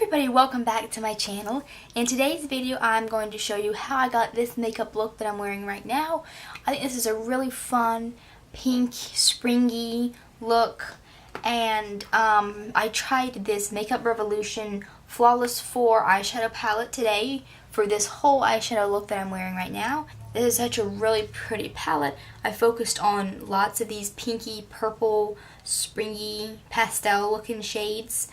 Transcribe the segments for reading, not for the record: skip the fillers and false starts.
everybody, welcome back to my channel. In today's video I'm going to show you how I got this makeup look that I'm wearing right now. I think this is a really fun pink springy look, and I tried this Makeup Revolution Flawless 4 eyeshadow palette today for this whole eyeshadow look that I'm wearing right now. This is such a really pretty palette. I focused on lots of these pinky, purple, springy, pastel looking shades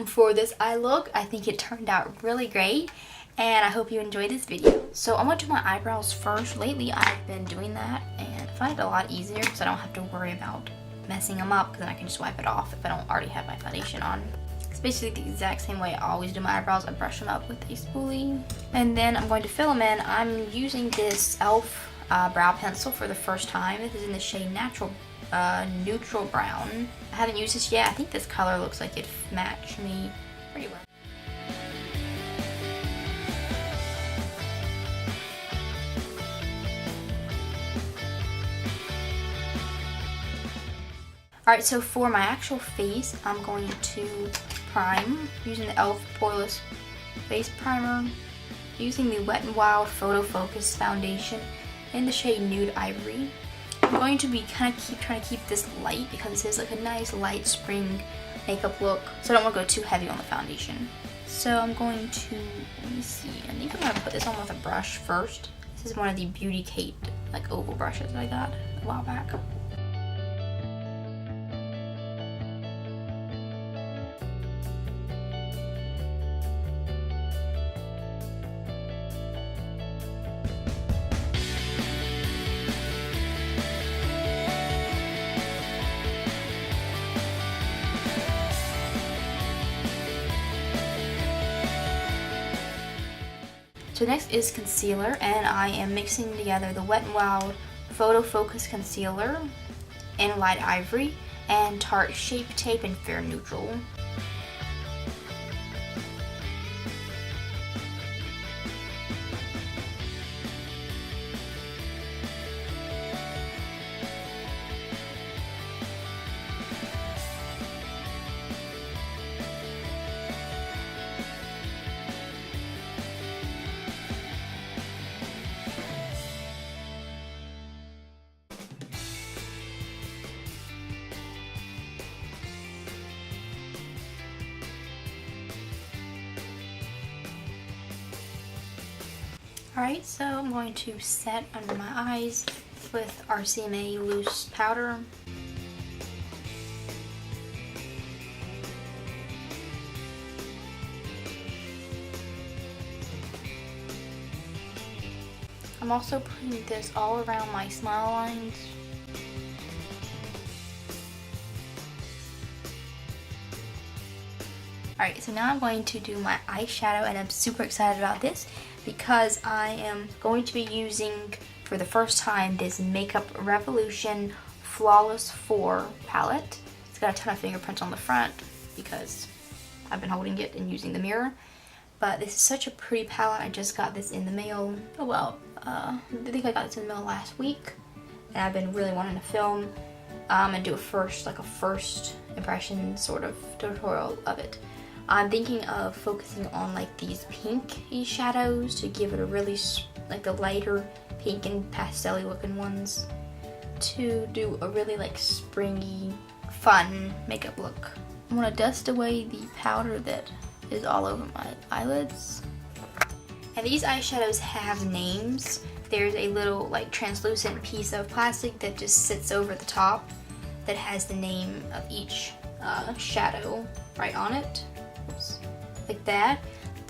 for this eye look. I think it turned out really great, and I hope you enjoyed this video. So I'm going to do my eyebrows first. Lately I've been doing that and I find it a lot easier because I don't have to worry about messing them up, because then I can just wipe it off if I don't already have my foundation on. It's basically the exact same way I always do my eyebrows. I brush them up with a spoolie and then I'm going to fill them in. I'm using this E.L.F brow pencil for the first time. This is in the shade Neutral Brown. I haven't used this yet. I think this color looks like it matched me pretty well. Alright, so for my actual face, I'm going to prime using the E.L.F Poreless Face Primer, using the Wet n Wild Photofocus foundation in the shade Nude Ivory. I'm going to be trying to keep this light because this is like a nice light spring makeup look, so I don't want to go too heavy on the foundation. So I'm going to, let me see, I think I'm going to put this on with a brush first. This is one of the Beauty Kate like oval brushes that I got a while back. So next is concealer, and I am mixing together the Wet n Wild Photofocus Concealer in Light Ivory and Tarte Shape Tape in Fair Neutral. Alright, so I'm going to set under my eyes with RCMA loose powder. I'm also putting this all around my smile lines. Alright, so now I'm going to do my eyeshadow, and I'm super excited about this because I am going to be using, for the first time, this Makeup Revolution Flawless 4 palette. It's got a ton of fingerprints on the front because I've been holding it and using the mirror. But this is such a pretty palette. I just got this in the mail. Oh well, I think I got this in the mail last week, and I've been really wanting to film and do a first impression sort of tutorial of it. I'm thinking of focusing on like these pinky shadows to give it a really, like the lighter pink and pastel-y looking ones, to do a really like springy, fun makeup look. I want to dust away the powder that is all over my eyelids. And these eyeshadows have names. There's a little like translucent piece of plastic that just sits over the top that has the name of each shadow right on it. Oops. Like that.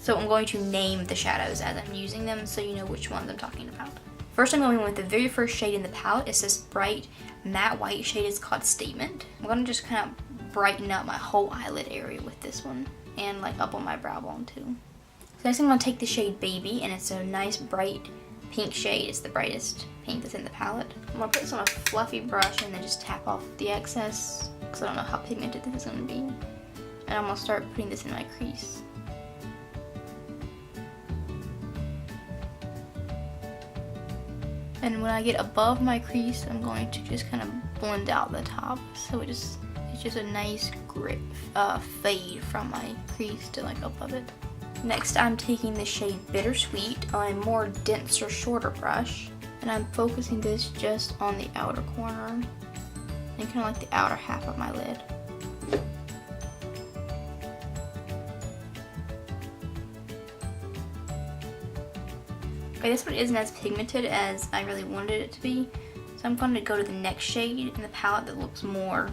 So I'm going to name the shadows as I'm using them so you know which ones I'm talking about. First I'm going with the very first shade in the palette. It's this bright matte white shade. It's called Statement. I'm going to just kind of brighten up my whole eyelid area with this one, and like up on my brow bone too. So next I'm going to take the shade Baby, and it's a nice bright pink shade. It's the brightest pink that's in the palette. I'm going to put this on a fluffy brush and then just tap off the excess because I don't know how pigmented this is going to be. And I'm going to start putting this in my crease. And when I get above my crease, I'm going to just kind of blend out the top, so it's just a nice fade from my crease to like above it. Next, I'm taking the shade Bittersweet on a more denser, shorter brush, and I'm focusing this just on the outer corner and kind of like the outer half of my lid. Okay, this one isn't as pigmented as I really wanted it to be, so I'm going to go to the next shade in the palette that looks a little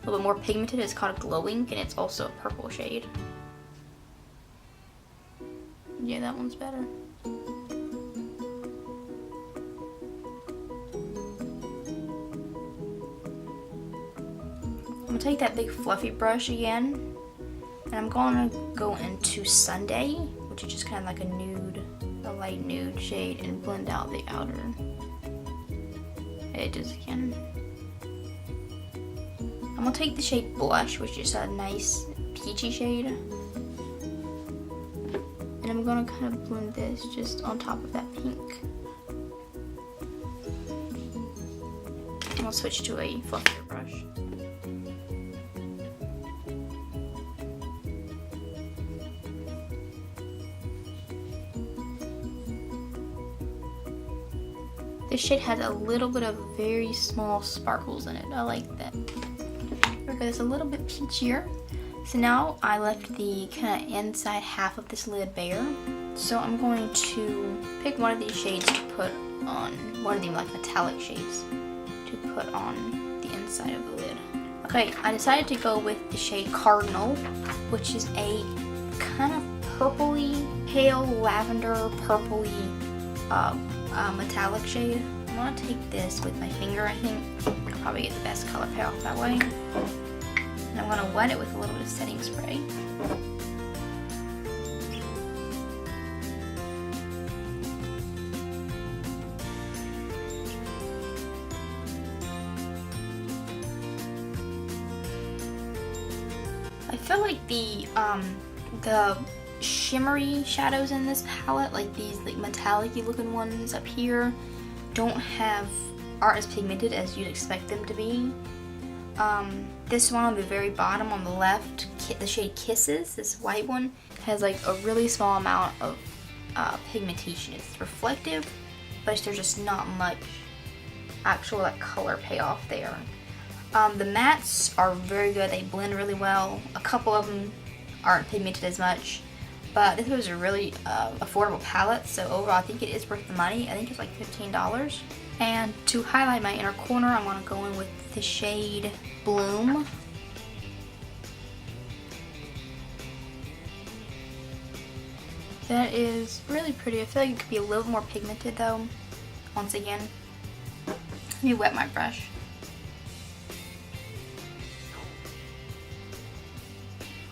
bit more pigmented. It's called Glowing, and it's also a purple shade. Yeah, that one's better. I'm gonna take that big fluffy brush again, and I'm gonna go into Sunday, which is just kind of like a light nude shade, and blend out the outer edges again. I'm gonna take the shade Blush, which is a nice peachy shade, and I'm gonna kind of blend this just on top of that pink. I'll switch to a fluffier brush. This shade has a little bit of very small sparkles in it. I like that. There we go, it's a little bit peachier. So now I left the kind of inside half of this lid bare. So I'm going to pick one of these shades to put on, one of the like metallic shades to put on the inside of the lid. Okay, I decided to go with the shade Cardinal, which is a kind of purpley, pale lavender, purpley metallic shade. I'm gonna take this with my finger. I think I'll probably get the best color payoff that way. And I'm gonna wet it with a little bit of setting spray. I feel like the shimmery shadows in this palette, like these like metallic-y looking ones up here, aren't as pigmented as you'd expect them to be. This one on the very bottom on the left, the shade Kisses, this white one, has like a really small amount of pigmentation. It's reflective, but there's just not much actual like color payoff there. The mattes are very good. They blend really well. A couple of them aren't pigmented as much, but this was a really affordable palette, so overall I think it is worth the money. I think it's like $15. And to highlight my inner corner, I'm going to go in with the shade Bloom. That is really pretty. I feel like it could be a little more pigmented though. Once again, let me wet my brush.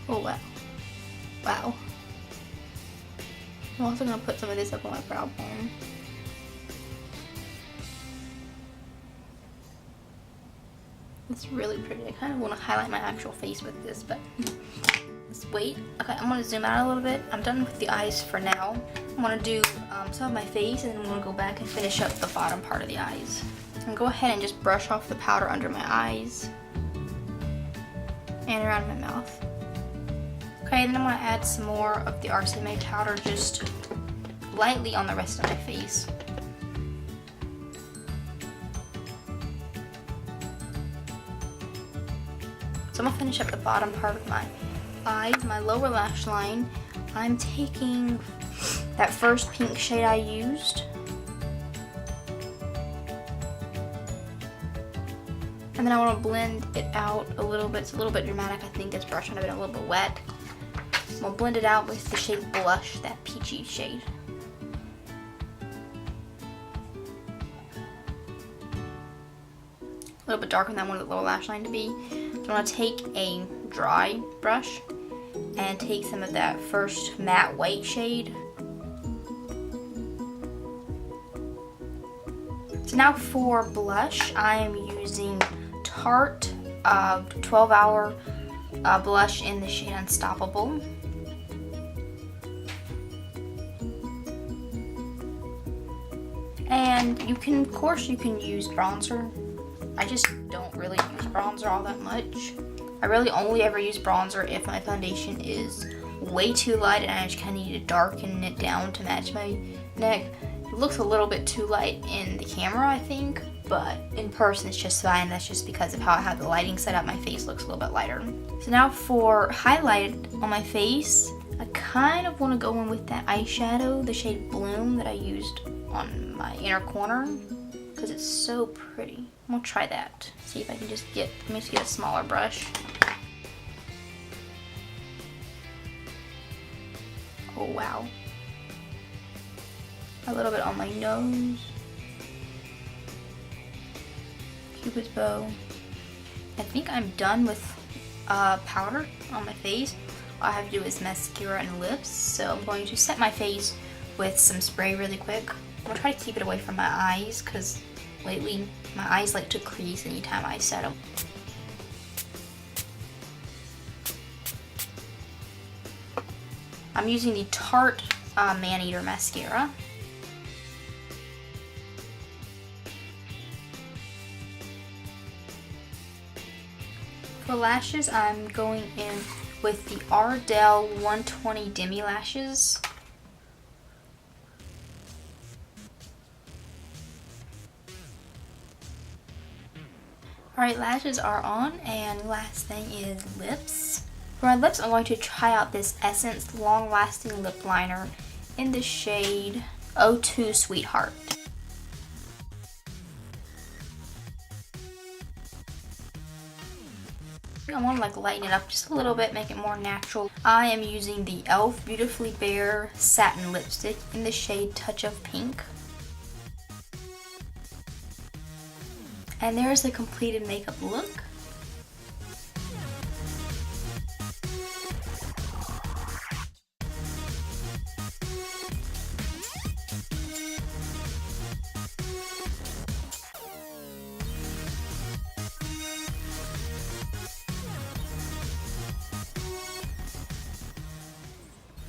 Oh wow. Wow. I'm also going to put some of this up on my brow bone. It's really pretty. I kind of want to highlight my actual face with this, but let's wait. Okay, I'm going to zoom out a little bit. I'm done with the eyes for now. I'm going to do some of my face, and then I'm going to go back and finish up the bottom part of the eyes. I'm going to go ahead and just brush off the powder under my eyes and around my mouth. Okay, then I'm going to add some more of the RCMA powder just lightly on the rest of my face. So I'm going to finish up the bottom part of my eyes, my lower lash line. I'm taking that first pink shade I used. And then I want to blend it out a little bit. It's a little bit dramatic. I think this brush might have been a little bit wet. I'm going to blend it out with the shade Blush, that peachy shade. A little bit darker than I wanted the lower lash line to be. So I'm going to take a dry brush and take some of that first matte white shade. So now for blush, I am using Tarte 12-Hour blush in the shade Unstoppable. And you can, of course, you can use bronzer. I just don't really use bronzer all that much. I really only ever use bronzer if my foundation is way too light and I just kind of need to darken it down to match my neck. It looks a little bit too light in the camera, I think, but in person it's just fine. That's just because of how I have the lighting set up. My face looks a little bit lighter. So now for highlight on my face, I kind of want to go in with that eyeshadow, the shade Bloom that I used on my inner corner, because it's so pretty. I'm gonna try that. See if I can just get, let me just get a smaller brush. Oh wow. A little bit on my nose. Cupid's bow. I think I'm done with powder on my face. All I have to do is mascara and lips. So I'm going to set my face with some spray really quick. I'm gonna try to keep it away from my eyes because lately my eyes like to crease anytime I set them. I'm using the Tarte Maneater mascara. For lashes, I'm going in with the Ardell 120 Demi lashes. Alright, lashes are on, and last thing is lips. For my lips, I'm going to try out this Essence Long-Lasting Lip Liner in the shade 02 Sweetheart. I want to like lighten it up just a little bit, make it more natural. I am using the E.L.F Beautifully Bare Satin Lipstick in the shade Touch of Pink. And there's the completed makeup look.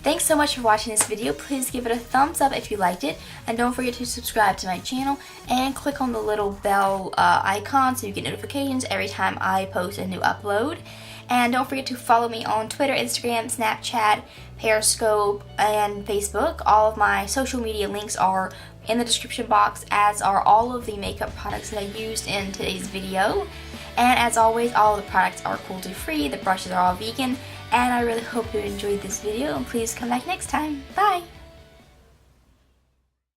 Thanks so much for watching this video. Please give it a thumbs up if you liked it, and don't forget to subscribe to my channel and click on the little bell icon so you get notifications every time I post a new upload. And don't forget to follow me on Twitter, Instagram, Snapchat, Periscope, and Facebook. All of my social media links are in the description box, as are all of the makeup products that I used in today's video. And as always, all of the products are cruelty-free, the brushes are all vegan, and I really hope you enjoyed this video, and please come back next time. Bye!